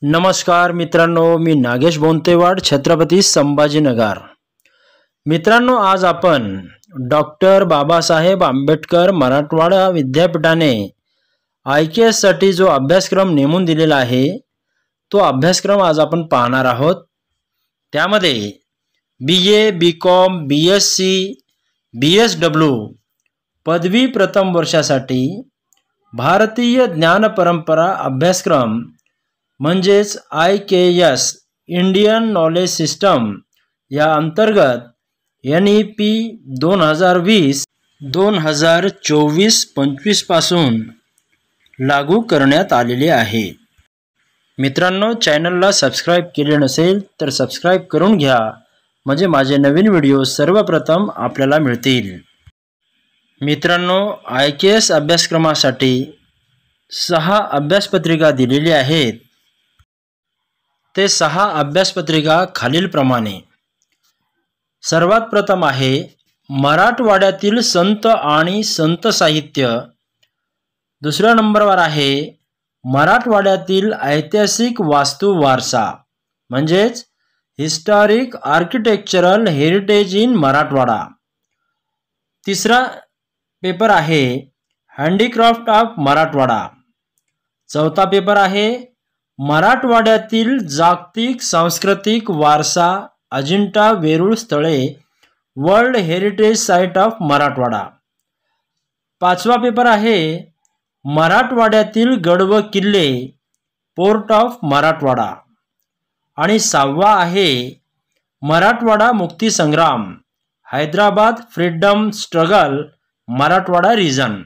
नमस्कार मित्रांनो, मी नागेश बोंतेवाड, छत्रपती संभाजीनगर। मित्रांनो, आज आपण डॉक्टर बाबासाहेब आंबेडकर मराठवाडा विद्यापीठाने IKS साठी जो अभ्यासक्रम नेमून दिलेला आहे तो अभ्यासक्रम आज आपण पाहणार आहोत। त्यामध्ये BA, BCom, BSc, BSW पदवी प्रथम वर्षासाठी भारतीय ज्ञान परंपरा अभ्यासक्रम म्हणजेच IKS इंडियन नॉलेज सिस्टम या अंतर्गत NEP 2020-2024-25 पासून लागू करण्यात आलेले आहे। मित्रांनो, चॅनलला सबस्क्राइब केले नसेल तर सबस्क्राइब करून घ्या, म्हणजे माझे नवीन व्हिडिओ सर्वप्रथम आपल्याला मिळतील। मित्रांनो, IKS अभ्यासक्रमासाठी 6 अभ्यासपत्रिका दिलेली आहेत। ते 6 अभ्यासपत्रिका खालीलप्रमाणे। सर्वात प्रथम आहे मराठवाड्यातील संत आणि संत साहित्य। दुसऱ्या नंबरवर आहे मराठवाड्यातील ऐतिहासिक वास्तू वारसा म्हणजेच historic architectural heritage in Marathwada. तिसरा पेपर आहे हँडीक्राफ्ट ऑफ मराठवाडा। चौथा पेपर आहे मराठवाड्यातील जागतिक सांस्कृतिक वारसा अजिंठा वेरूळ स्थळे world heritage site of Marathwada. पाचवा पेपर आहे मराठवाड्यातील गड व किल्ले पोर्ट ऑफ मराठवाडा। आणि 6वा आहे मराठवाडा मुक्ती संग्राम Hyderabad freedom struggle Marathwada region.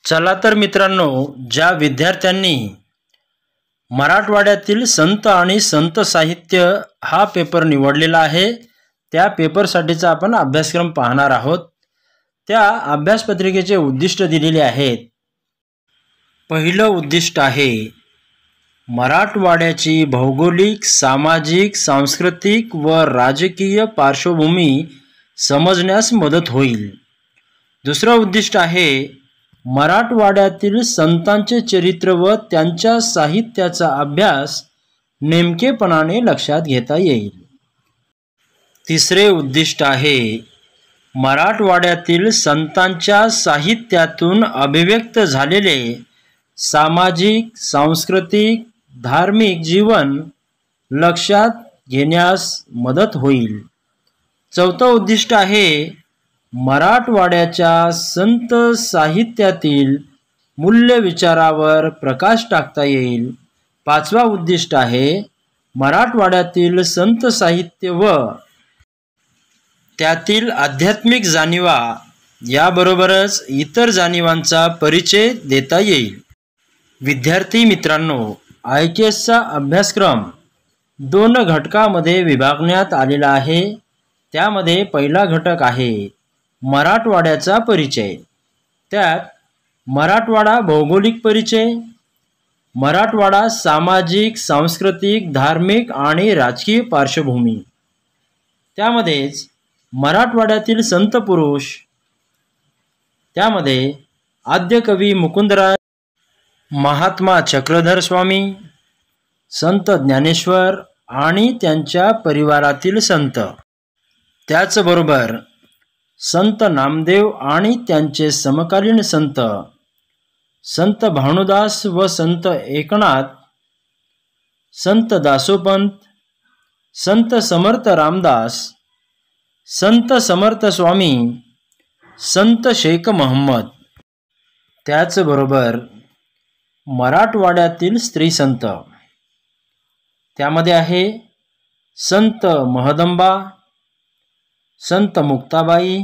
चला तर मित्रांनो, ज्या विद्यार्थ्यांनी मराठवाड्यातील संत आणि संत साहित्य हा पेपर निवडलेला आहे त्या पेपरसाठीचा आपण अभ्यासक्रम पाहणार आहोत। त्या अभ्यासपत्रिकेचे उद्दिष्ट दिलेले आहेत। पहिलं उद्दिष्ट आहे मराठवाड्याची भौगोलिक, सामाजिक, सांस्कृतिक व राजकीय पार्श्वभूमी समजण्यास मदत होईल। दुसरं उद्दिष्ट आहे मराठवाड्यातील संतांचे चरित्र व त्यांच्या साहित्याचा अभ्यास नेमकेपणाने लक्षात घेता येईल। तिसरे उद्दिष्ट आहे मराठवाड्यातील संतांच्या साहित्यातून अभिव्यक्त झालेले सामाजिक, सांस्कृतिक, धार्मिक जीवन लक्षात घेण्यास मदत होईल। चौथं उद्दिष्ट आहे मराठवाड्याच्या संत साहित्यातील मूल्य विचारावर प्रकाश टाकता येईल। पाचवा उद्दिष्ट आहे मराठवाड्यातील संत साहित्य व त्यातील आध्यात्मिक जाणिवा याबरोबरच इतर जाणिवांचा परिचय देता येईल। विद्यार्थी मित्रांनो, IKSचा अभ्यासक्रम 2 घटकामध्ये विभागण्यात आलेला आहे। त्यामध्ये पहिला घटक आहे मराठवाड्याचा परिचय। त्यात मराठवाडा भौगोलिक परिचय, मराठवाडा सामाजिक, सांस्कृतिक, धार्मिक आणि राजकीय पार्श्वभूमी, त्यामध्येच मराठवाड्यातील संत पुरुष, त्यामध्ये आद्यकवी मुकुंदराज, महात्मा चक्रधर स्वामी, संत ज्ञानेश्वर आणि त्यांच्या परिवारातील संत, त्याचबरोबर संत नामदेव आणि त्यांचे समकालीन संत, संत भानुदास व संत एकनाथ, संत दासोपंत, संत समर्थ रामदास, संत समर्थ स्वामी, संत शेख महम्मद, त्याचबरोबर मराठवाड्यातील स्त्री संत, त्यामध्ये आहे संत महदंबा, संत मुक्ताबाई,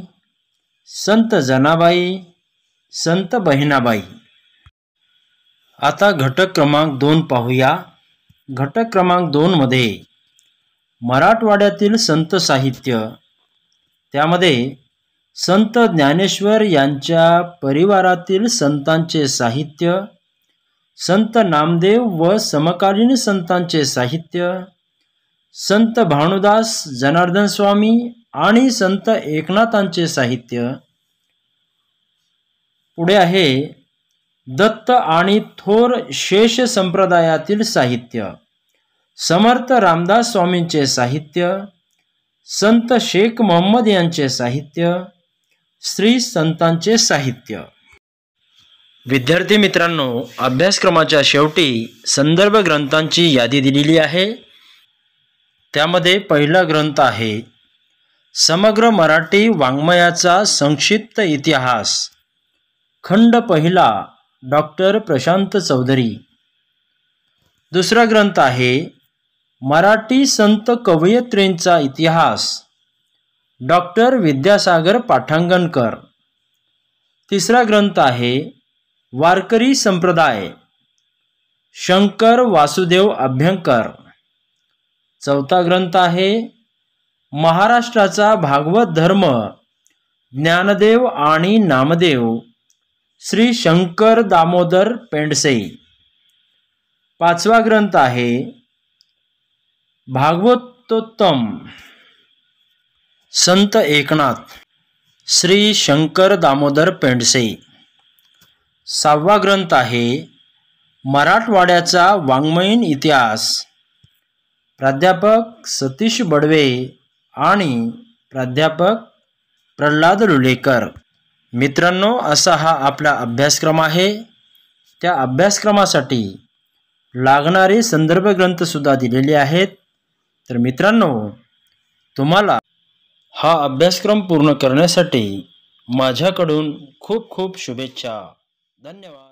संत जनाबाई, संत बहिणाबाई। आता घटक क्रमांक 2 पाहूया। घटक क्रमांक 2 मध्ये मराठवाड्यातील संत साहित्य, त्यामध्ये संत ज्ञानेश्वर यांच्या परिवारातील संतांचे साहित्य, संत नामदेव व समकालीन संतांचे साहित्य, संत भानुदास, जनार्दन स्वामी आणि संत एकनाथांचे साहित्य। पुढे आहे दत्त आणि थोर शेष संप्रदायातील साहित्य, समर्थ रामदास स्वामींचे साहित्य, संत शेख मोहम्मद यांचे साहित्य, श्री संतांचे साहित्य. विद्यार्थी मित्रांनो, अभ्यासक्रमाच्या शेवटी संदर्भ ग्रंथांची यादी दिलेली आहे. त्यामध्ये पहिला ग्रंथ आहे समग्र मराठी वाङ्मयाचा संक्षिप्त इतिहास, खंड पहिला, डॉक्टर प्रशांत चौधरी. दुसरा ग्रंथ आहे मराठी संत कवयित्रींचा इतिहास, डॉक्टर विद्यासागर पाठांगणकर. तिसरा ग्रंथ आहे वारकरी संप्रदाय, शंकर वासुदेव अभ्यंकर. चौथा ग्रंथ आहे महाराष्ट्राचा भागवत धर्म, ज्ञानदेव आणि नामदेव, श्री शंकर दामोदर पेंडसे. पाचवा ग्रंथ आहे भागवतोत्तम, संत एकनाथ, श्री शंकर दामोदर पेंडसे. सहावा ग्रंथ आहे मराठवाड्याचा वाङ्मयीन इतिहास, प्राध्यापक सतीश बडवे आणि प्राध्यापक प्रल्हाद लुलेकर. मित्रांनो, असा हा आपला अभ्यासक्रम आहे. त्या अभ्यासक्रमासाठी लागणारे संदर्भ ग्रंथसुद्धा दिलेले आहेत. तर मित्रांनो, तुम्हाला हा अभ्यासक्रम पूर्ण करण्यासाठी माझ्याकडून खूप खूप शुभेच्छा. धन्यवाद.